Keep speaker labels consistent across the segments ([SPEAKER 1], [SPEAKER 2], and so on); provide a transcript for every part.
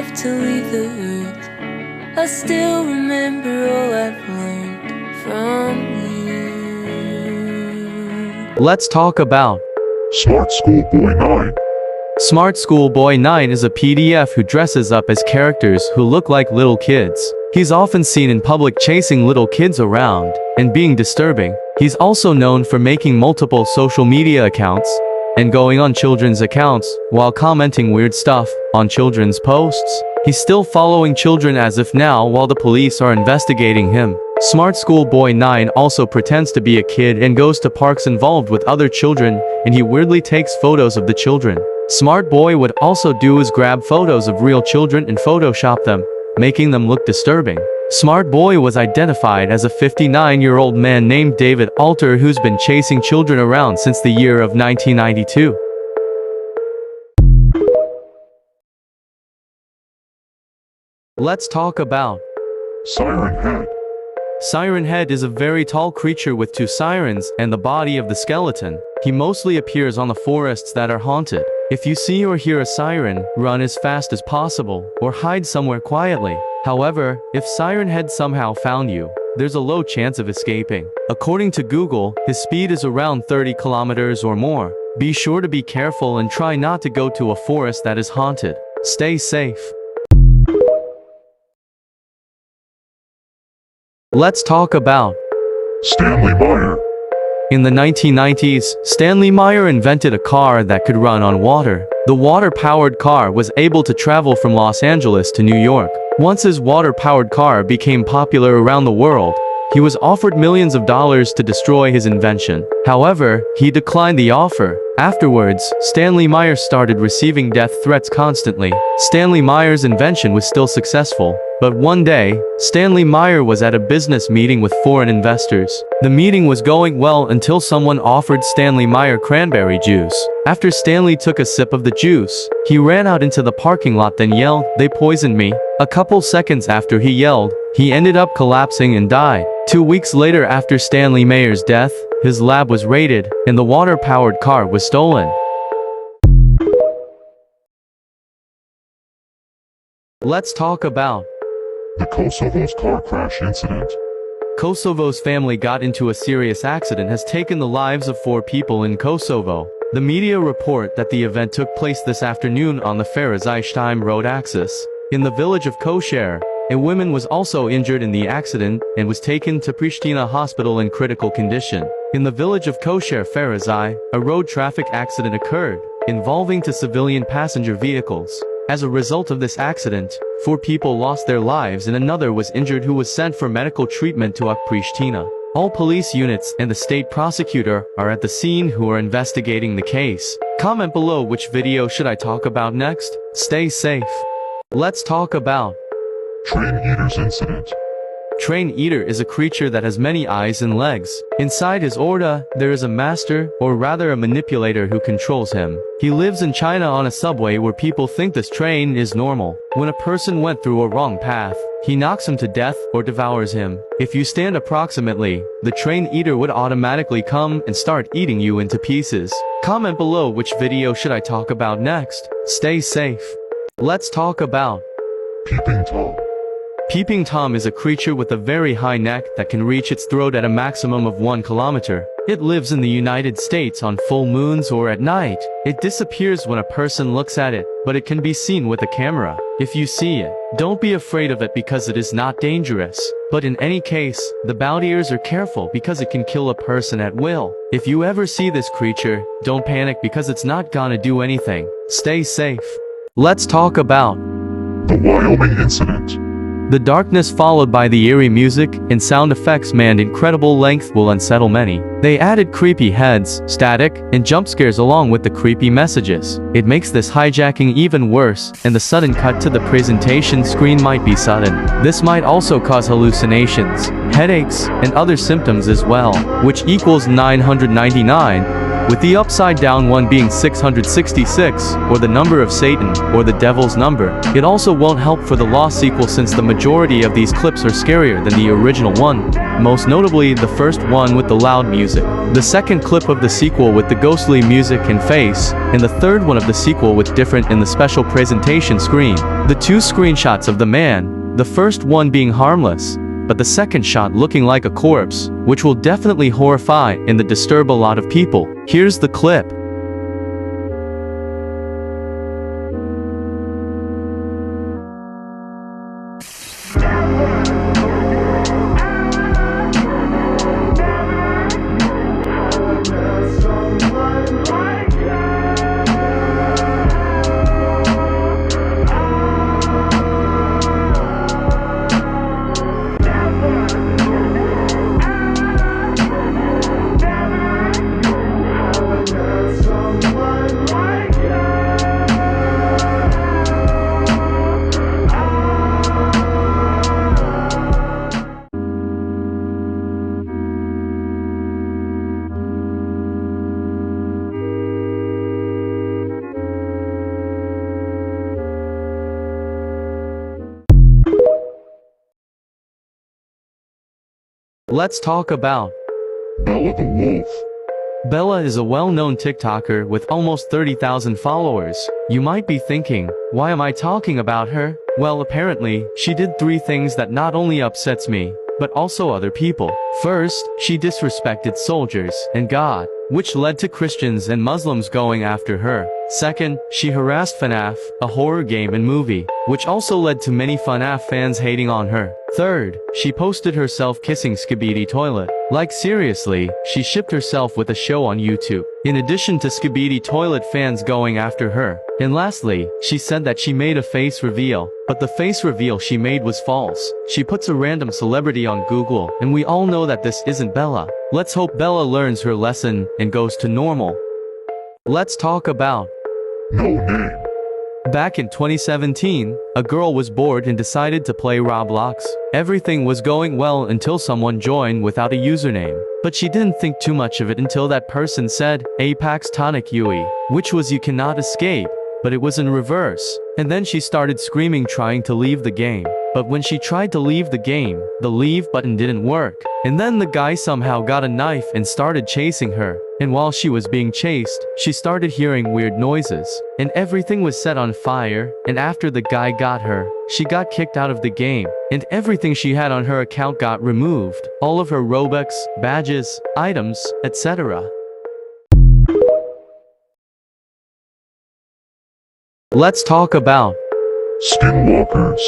[SPEAKER 1] left to leave the earth, I still remember all I've learned from you.
[SPEAKER 2] Let's talk about
[SPEAKER 3] Smart Schoolboy 9.
[SPEAKER 2] Smart Schoolboy 9 is a PDF who dresses up as characters who look like little kids. He's often seen in public chasing little kids around and being disturbing. He's also known for making multiple social media accounts and going on children's accounts while commenting weird stuff on children's posts. He's still following children as if now while the police are investigating him. Smart Schoolboy 9 also pretends to be a kid and goes to parks involved with other children, and he weirdly takes photos of the children. Smart Boy would also do is grab photos of real children and Photoshop them, making them look disturbing. Smart Boy was identified as a 59-year-old man named David Alter who's been chasing children around since the year of 1992. Let's talk about
[SPEAKER 3] Siren Head.
[SPEAKER 2] Siren Head is a very tall creature with two sirens and the body of the skeleton. He mostly appears on the forests that are haunted. If you see or hear a siren, run as fast as possible or hide somewhere quietly. However, if Siren Head somehow found you, there's a low chance of escaping. According to Google, his speed is around 30 kilometers or more. Be sure to be careful and try not to go to a forest that is haunted. Stay safe. Let's talk about
[SPEAKER 3] Stanley Meyer.
[SPEAKER 2] In the 1990s, Stanley Meyer invented a car that could run on water. The water-powered car was able to travel from Los Angeles to New York. Once his water-powered car became popular around the world, he was offered millions of dollars to destroy his invention. However, he declined the offer. Afterwards, Stanley Meyer started receiving death threats constantly. Stanley Meyer's invention was still successful, but one day, Stanley Meyer was at a business meeting with foreign investors. The meeting was going well until someone offered Stanley Meyer cranberry juice. After Stanley took a sip of the juice, he ran out into the parking lot then yelled, "They poisoned me." A couple seconds after he yelled, he ended up collapsing and died. 2 weeks later after Stanley Meyer's death, his lab was raided, and the water-powered car was stolen. Let's talk about
[SPEAKER 3] The Kosovo's car crash incident.
[SPEAKER 2] Kosovo's family got into a serious accident has taken the lives of 4 people in Kosovo. The media report that the event took place this afternoon on the Ferazaj road axis. In the village of Koshare, a woman was also injured in the accident and was taken to Pristina hospital in critical condition. In the village of Koshare Ferazaj, a road traffic accident occurred, involving 2 civilian passenger vehicles. As a result of this accident, 4 people lost their lives and another was injured who was sent for medical treatment to Pristina. All police units and the state prosecutor are at the scene who are investigating the case. Comment below which video should I talk about next. Stay safe. Let's talk about
[SPEAKER 3] Train Eater's incident.
[SPEAKER 2] Train Eater is a creature that has many eyes and legs. Inside his aura, there is a master, or rather a manipulator who controls him. He lives in China on a subway where people think this train is normal. When a person went through a wrong path, he knocks him to death or devours him. If you stand approximately, the Train Eater would automatically come and start eating you into pieces. Comment below which video should I talk about next. Stay safe. Let's talk about
[SPEAKER 3] Peeping Tom.
[SPEAKER 2] Peeping Tom is a creature with a very high neck that can reach its throat at a maximum of 1 kilometer. It lives in the United States on full moons or at night. It disappears when a person looks at it, but it can be seen with a camera. If you see it, don't be afraid of it because it is not dangerous. But in any case, the boutiers are careful because it can kill a person at will. If you ever see this creature, don't panic because it's not gonna do anything. Stay safe. Let's talk about
[SPEAKER 3] The Wyoming incident.
[SPEAKER 2] the darkness followed by the eerie music and sound effects manned incredible length will unsettle many. They added creepy heads, static, and jump scares along with the creepy messages. It makes this hijacking even worse, and the sudden cut to the presentation screen might be sudden. This might also cause hallucinations, headaches, and other symptoms as well, which equals 999. with the upside down one being 666, or the number of Satan, or the devil's number. It also won't help for the Lost sequel since the majority of these clips are scarier than the original one, most notably the first one with the loud music, the second clip of the sequel with the ghostly music and face, and the third one of the sequel with different in the special presentation screen. The two screenshots of the man, the first one being harmless, but the second shot looking like a corpse, which will definitely horrify and disturb a lot of people. Here's the clip. Let's talk about
[SPEAKER 3] Bella the Wolf.
[SPEAKER 2] Bella is a well-known TikToker with almost 30,000 followers. You might be thinking, why am I talking about her? Well, apparently, she did 3 things that not only upsets me, but also other people. First, she disrespected soldiers and God, which led to Christians and Muslims going after her. Second, she harassed FNAF, a horror game and movie, which also led to many FNAF fans hating on her. Third, she posted herself kissing Skibidi Toilet. Like seriously, she shipped herself with a show on YouTube, in addition to Skibidi Toilet fans going after her. And lastly, she said that she made a face reveal, but the face reveal she made was false. She puts a random celebrity on Google, and we all know that this isn't Bella. Let's hope Bella learns her lesson and goes to normal. Let's talk about
[SPEAKER 3] No Name.
[SPEAKER 2] Back in 2017, a girl was bored and decided to play Roblox. Everything was going well until someone joined without a username. But she didn't think too much of it until that person said, Apex Tonic Yui, which was you cannot escape, but it was in reverse. And then she started screaming trying to leave the game. But when she tried to leave the game, the leave button didn't work. And then the guy somehow got a knife and started chasing her. And while she was being chased, she started hearing weird noises. And everything was set on fire, and after the guy got her, she got kicked out of the game. And everything she had on her account got removed. All of her Robux, badges, items, etc. Let's talk about
[SPEAKER 3] Skinwalkers.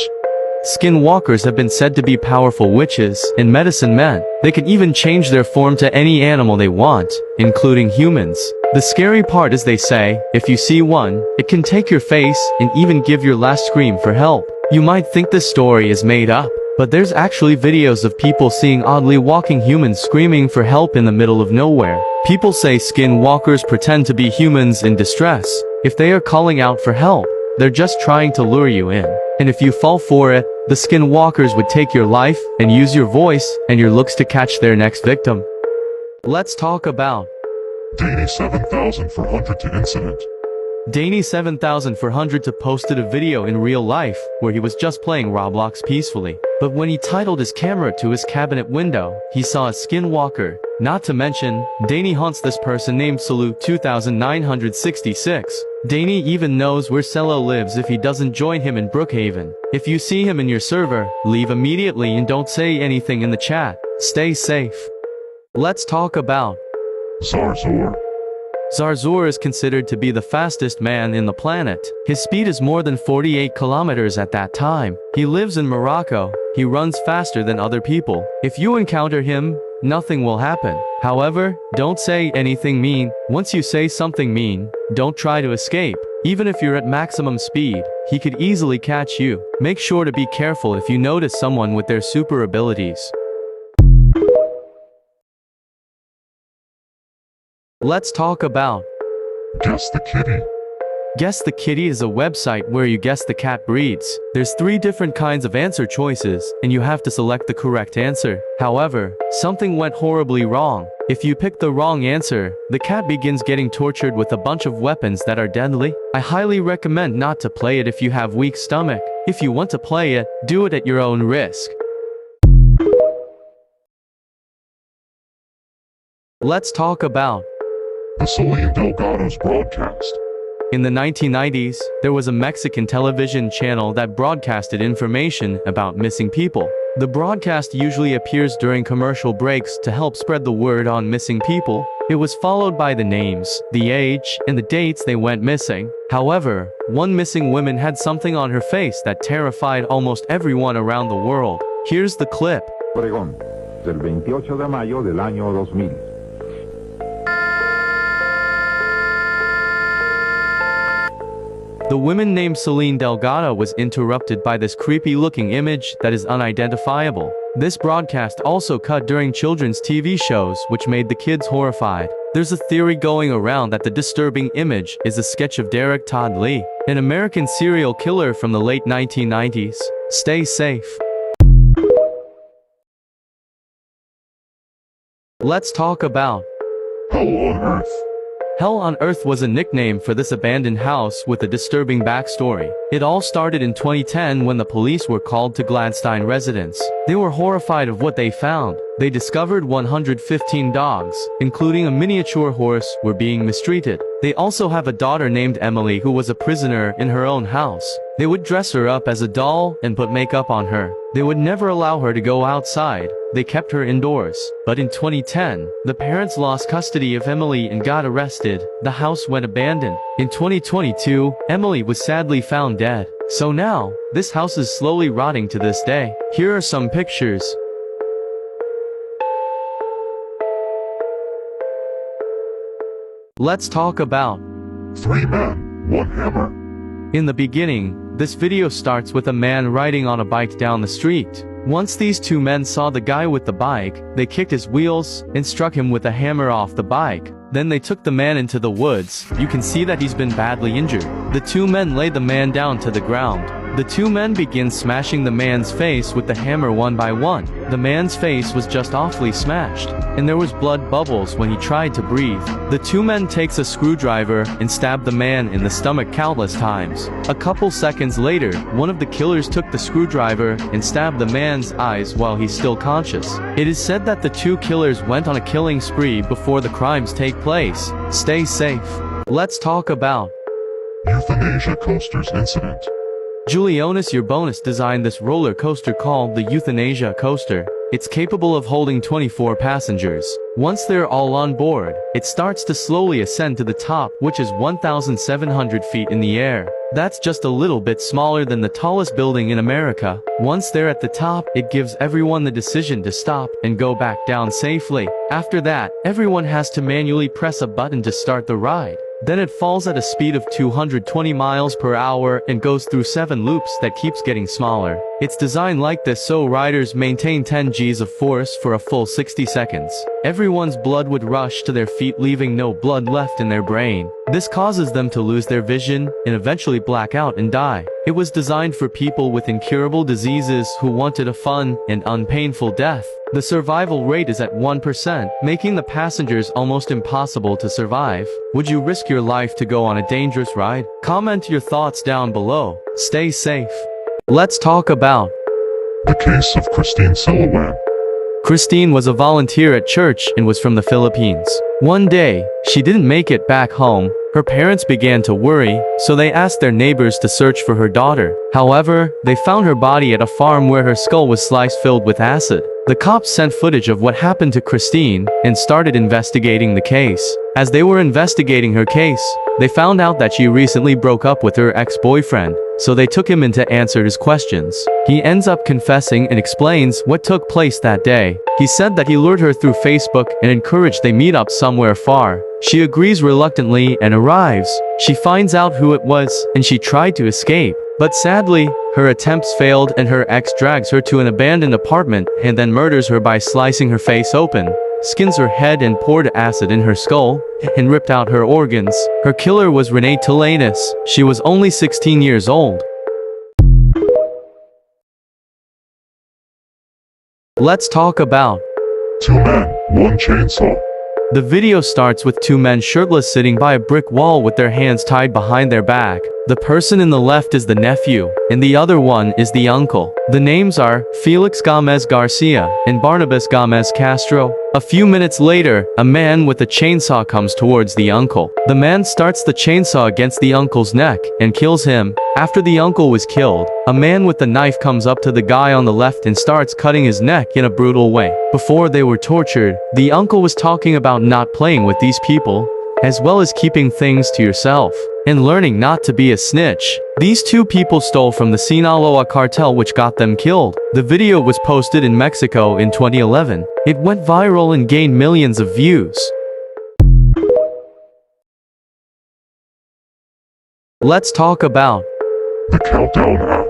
[SPEAKER 2] Skinwalkers have been said to be powerful witches and medicine men. They can even change their form to any animal they want, including humans. The scary part is they say, if you see one, it can take your face and even give your last scream for help. You might think this story is made up, but there's actually videos of people seeing oddly walking humans screaming for help in the middle of nowhere. People say skinwalkers pretend to be humans in distress. If they are calling out for help, they're just trying to lure you in. And if you fall for it, the skinwalkers would take your life and use your voice and your looks to catch their next victim. Let's talk about
[SPEAKER 3] Danie 7400 to incident.
[SPEAKER 2] Danie 7400 posted a video in real life where he was just playing Roblox peacefully. But when he titled his camera to his cabinet window, he saw a skinwalker. Not to mention, Danie haunts this person named Salute 2966. Danie even knows where Cello lives if he doesn't join him in Brookhaven. If you see him in your server, leave immediately and don't say anything in the chat. Stay safe. Let's talk about
[SPEAKER 3] Zarzor.
[SPEAKER 2] Zarzor is considered to be the fastest man in the planet. His speed is more than 48 kilometers at that time. He lives in Morocco. He runs faster than other people. If you encounter him, nothing will happen. However, don't say anything mean. Once you say something mean, don't try to escape. Even if you're at maximum speed, he could easily catch you. Make sure to be careful if you notice someone with their super abilities. Let's talk about
[SPEAKER 3] Guess the Kitty.
[SPEAKER 2] Guess the Kitty is a website where you guess the cat breeds. There's 3 different kinds of answer choices, and you have to select the correct answer. However, something went horribly wrong. If you pick the wrong answer, the cat begins getting tortured with a bunch of weapons that are deadly. I highly recommend not to play it if you have weak stomach. If you want to play it, do it at your own risk. Let's talk about
[SPEAKER 3] The Selene Delgado's broadcast.
[SPEAKER 2] In the 1990s, there was a Mexican television channel that broadcasted information about missing people. The broadcast usually appears during commercial breaks to help spread the word on missing people. It was followed by the names, the age, and the dates they went missing. However, one missing woman had something on her face that terrified almost everyone around the world. Here's the clip.
[SPEAKER 4] Obregón, del 28 de mayo del año 2000.
[SPEAKER 2] The woman named Selene Delgado was interrupted by this creepy-looking image that is unidentifiable. This broadcast also cut during children's TV shows, which made the kids horrified. There's a theory going around that the disturbing image is a sketch of Derek Todd Lee, an American serial killer from the late 1990s. Stay safe. Let's talk about
[SPEAKER 3] Hell on Earth.
[SPEAKER 2] Hell on Earth was a nickname for this abandoned house with a disturbing backstory. It all started in 2010 when the police were called to Gladstein residence. They were horrified of what they found. They discovered 115 dogs, including a miniature horse, were being mistreated. They also have a daughter named Emily who was a prisoner in her own house. They would dress her up as a doll and put makeup on her. They would never allow her to go outside. They kept her indoors. But in 2010, the parents lost custody of Emily and got arrested. The house went abandoned. In 2022, Emily was sadly found dead. So now, this house is slowly rotting to this day. Here are some pictures. Let's talk about
[SPEAKER 3] 3 men, 1 hammer.
[SPEAKER 2] In the beginning, this video starts with a man riding on a bike down the street. Once these 2 men saw the guy with the bike, they kicked his wheels and struck him with a hammer off the bike. Then they took the man into the woods. You can see that he's been badly injured. The 2 men laid the man down to the ground. The 2 men begin smashing the man's face with the hammer one by one. The man's face was just awfully smashed, and there was blood bubbles when he tried to breathe. The 2 men takes a screwdriver and stab the man in the stomach countless times. A couple seconds later, one of the killers took the screwdriver and stabbed the man's eyes while he's still conscious. It is said that the 2 killers went on a killing spree before the crimes take place. Stay safe. Let's talk about
[SPEAKER 3] Euthanasia coasters incident.
[SPEAKER 2] Julianus Urbonus designed this roller coaster called the Euthanasia coaster. It's capable of holding 24 passengers. Once they're all on board, it starts to slowly ascend to the top, which is 1,700 feet in the air. That's just a little bit smaller than the tallest building in America. Once they're at the top, it gives everyone the decision to stop and go back down safely. After that, everyone has to manually press a button to start the ride. Then it falls at a speed of 220 miles per hour and goes through 7 loops that keeps getting smaller. It's designed like this so riders maintain 10 Gs of force for a full 60 seconds. Everyone's blood would rush to their feet, leaving no blood left in their brain. This causes them to lose their vision and eventually black out and die. It was designed for people with incurable diseases who wanted a fun and unpainful death. The survival rate is at 1%, making the passengers almost impossible to survive. Would you risk your life to go on a dangerous ride? Comment your thoughts down below. Stay safe. Let's talk about
[SPEAKER 3] The case of Christine Silawan.
[SPEAKER 2] Christine was a volunteer at church and was from the Philippines. One day, she didn't make it back home. Her parents began to worry, so they asked their neighbors to search for her daughter. However, they found her body at a farm where her skull was sliced filled with acid. The cops sent footage of what happened to Christine and started investigating the case. As they were investigating her case, they found out that she recently broke up with her ex-boyfriend, so they took him in to answer his questions. He ends up confessing and explains what took place that day. He said that he lured her through Facebook and encouraged they meet up somewhere far. She agrees reluctantly and arrives. She finds out who it was, and she tried to escape. But sadly, her attempts failed and her ex drags her to an abandoned apartment and then murders her by slicing her face open. skins her head and poured acid in her skull, and ripped out her organs. Her killer was Renee Talanis. She was only 16 years old. Let's talk about
[SPEAKER 3] 2 men, 1 chainsaw.
[SPEAKER 2] the video starts with 2 men shirtless sitting by a brick wall with their hands tied behind their back. The person in the left is the nephew, and the other one is the uncle. The names are Felix Gomez Garcia and Barnabas Gomez Castro. A few minutes later, a man with a chainsaw comes towards the uncle. The man starts the chainsaw against the uncle's neck and kills him. After the uncle was killed, a man with a knife comes up to the guy on the left and starts cutting his neck in a brutal way. Before they were tortured, the uncle was talking about not playing with these people, as well as keeping things to yourself, and learning not to be a snitch. These 2 people stole from the Sinaloa cartel, which got them killed. The video was posted in Mexico in 2011. It went viral and gained millions of views. Let's talk about
[SPEAKER 3] The Countdown app.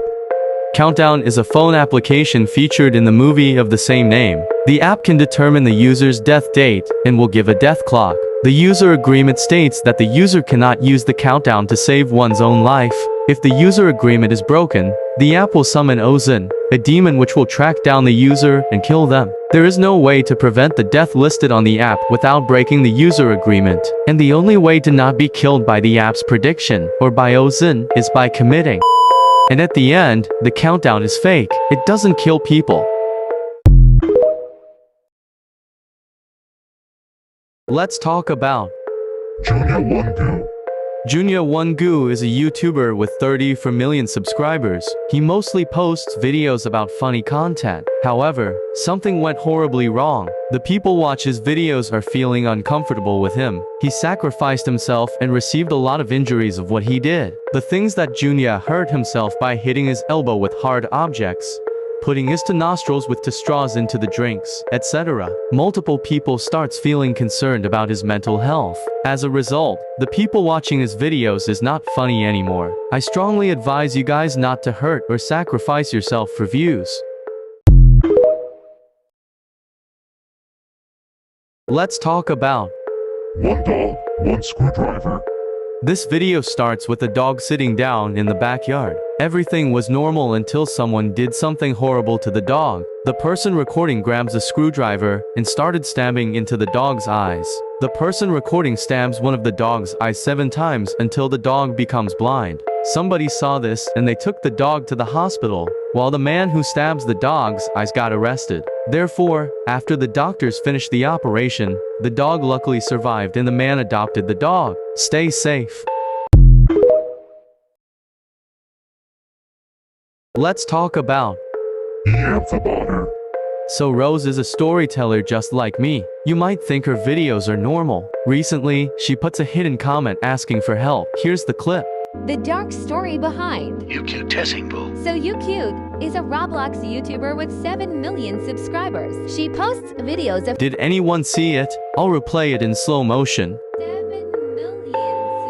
[SPEAKER 2] Countdown is a phone application featured in the movie of the same name. The app can determine the user's death date and will give a death clock. The user agreement states that the user cannot use the countdown to save one's own life. If the user agreement is broken, the app will summon Ozin, a demon which will track down the user and kill them. There is no way to prevent the death listed on the app without breaking the user agreement, and the only way to not be killed by the app's prediction or by Ozin is by committing. And at the end, the countdown is fake. It doesn't kill people. Let's talk about
[SPEAKER 3] Junior Wongu.
[SPEAKER 2] Junior Wongu is a YouTuber with 34 million subscribers. He mostly posts videos about funny content. However, something went horribly wrong. The people watch his videos are feeling uncomfortable with him. He sacrificed himself and received a lot of injuries of what he did. The things that Junior hurt himself by hitting his elbow with hard objects, putting his nostrils with straws into the drinks, etc. Multiple people starts feeling concerned about his mental health. As a result, the people watching his videos is not funny anymore. I strongly advise you guys not to hurt or sacrifice yourself for views. Let's talk about
[SPEAKER 3] 1 dog, 1 screwdriver.
[SPEAKER 2] This video starts with a dog sitting down in the backyard. Everything was normal until someone did something horrible to the dog. The person recording grabs a screwdriver and started stabbing into the dog's eyes. The person recording stabs one of the dog's eyes 7 times until the dog becomes blind. Somebody saw this and they took the dog to the hospital, while the man who stabs the dog's eyes got arrested. Therefore, after the doctors finished the operation, the dog luckily survived and the man adopted the dog. Stay safe. Let's talk about
[SPEAKER 3] Amphibotter.
[SPEAKER 2] So Rose is a storyteller just like me. You might think her videos are normal. Recently, she puts a hidden comment asking for help. Here's the clip.
[SPEAKER 5] The dark story behind
[SPEAKER 6] Uwucute.
[SPEAKER 5] So Uwucute is a Roblox YouTuber with 7 million subscribers. She posts videos of
[SPEAKER 2] Did anyone see it? I'll replay it in slow motion.
[SPEAKER 5] 7 million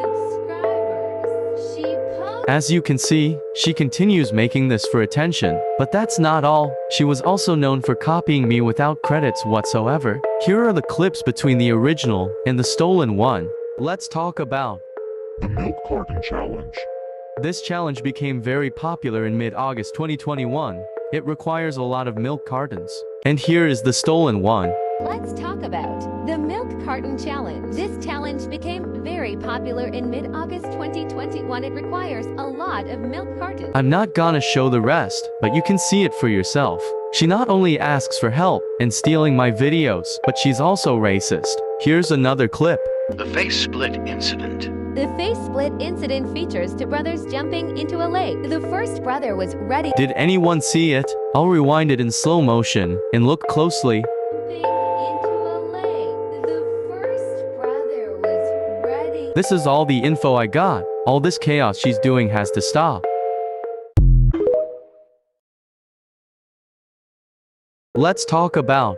[SPEAKER 5] subscribers. She posts
[SPEAKER 2] As you can see, she continues making this for attention. But that's not all. She was also known for copying me without credits whatsoever. Here are the clips between the original and the stolen one. Let's talk about
[SPEAKER 3] The Milk Carton Challenge.
[SPEAKER 2] this challenge became very popular in mid-August 2021. It requires a lot of milk cartons. And here is the stolen one.
[SPEAKER 5] Let's talk about the Milk Carton Challenge. This challenge became very popular in mid-August 2021. It requires a lot of milk cartons.
[SPEAKER 2] I'm not gonna show the rest, but you can see it for yourself. She not only asks for help and stealing my videos, but she's also racist. Here's another clip.
[SPEAKER 6] The face split incident.
[SPEAKER 5] The face split incident features 2 brothers jumping into a lake. The first brother was ready
[SPEAKER 2] Did anyone see it? I'll rewind it in slow motion and look closely.
[SPEAKER 5] jumping into a lake. The first brother was ready.
[SPEAKER 2] This is all the info I got. All this chaos she's doing has to stop. Let's talk about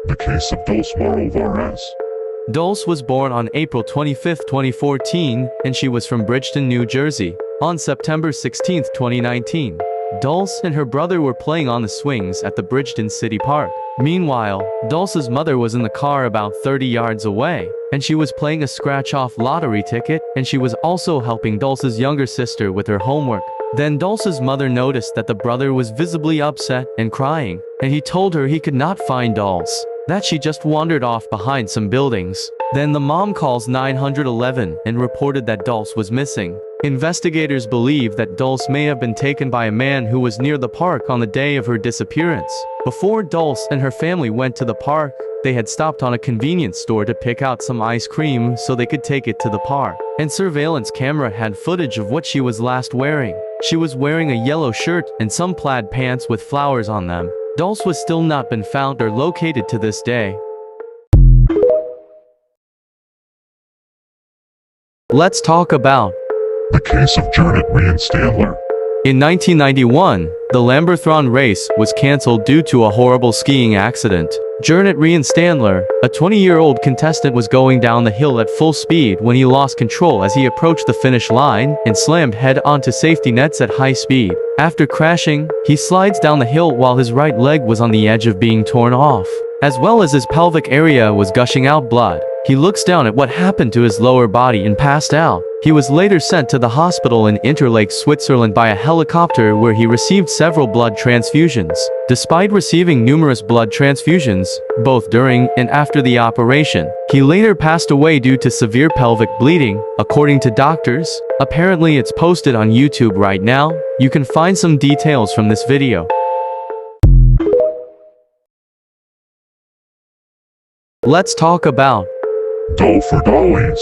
[SPEAKER 3] The case of Dulce Varez.
[SPEAKER 2] Dulce was born on April 25, 2014, and she was from Bridgeton, New Jersey. On September 16, 2019, Dulce and her brother were playing on the swings at the Bridgeton City Park. Meanwhile, Dulce's mother was in the car about 30 yards away, and she was playing a scratch-off lottery ticket, and she was also helping Dulce's younger sister with her homework. Then Dulce's mother noticed that the brother was visibly upset and crying, and he told her he could not find Dulce, that she just wandered off behind some buildings. Then the mom calls 911 and reported that Dulce was missing. Investigators believe that Dulce may have been taken by a man who was near the park on the day of her disappearance. Before Dulce and her family went to the park, they had stopped on a convenience store to pick out some ice cream so they could take it to the park. And surveillance camera had footage of what she was last wearing. She was wearing a yellow shirt and some plaid pants with flowers on them. Dulce was still not been found or located to this day. Let's talk about
[SPEAKER 3] The case of Janet Reinstandler.
[SPEAKER 2] In 1991, the Lamberthron race was cancelled due to a horrible skiing accident. Janet Reinstandler, a 20-year-old contestant, was going down the hill at full speed when he lost control as he approached the finish line and slammed head onto safety nets at high speed. After crashing, he slides down the hill while his right leg was on the edge of being torn off, as well as his pelvic area was gushing out blood. He looks down at what happened to his lower body and passed out. He was later sent to the hospital in Interlake, Switzerland by a helicopter where he received several blood transfusions. Despite receiving numerous blood transfusions, both during and after the operation, he later passed away due to severe pelvic bleeding, according to doctors. Apparently it's posted on YouTube right now. You can find some details from this video. Let's talk about
[SPEAKER 3] Dollfordollies.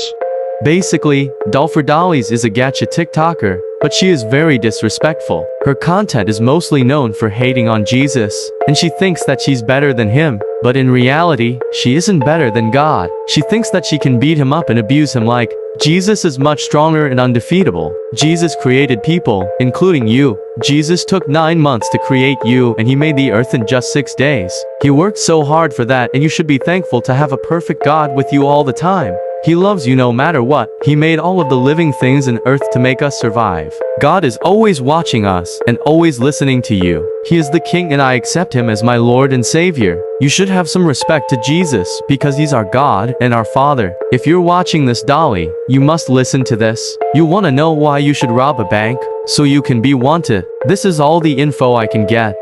[SPEAKER 2] Basically, Dollfordollies is a gacha TikToker, but she is very disrespectful. Her content is mostly known for hating on Jesus, and she thinks that she's better than him, but in reality, she isn't better than God. She thinks that she can beat him up and abuse him like, Jesus is much stronger and undefeatable. Jesus created people, including you. Jesus took 9 months to create you, and he made the earth in just 6 days. He worked so hard for that, and you should be thankful to have a perfect God with you all the time. He loves you no matter what. He made all of the living things in earth to make us survive. God is always watching us and always listening to you. He is the King and I accept him as my Lord and Savior. You should have some respect to Jesus because he's our God and our Father. If you're watching this, Dolly, you must listen to this. You want to know why you should rob a bank? So you can be wanted. This is all the info I can get.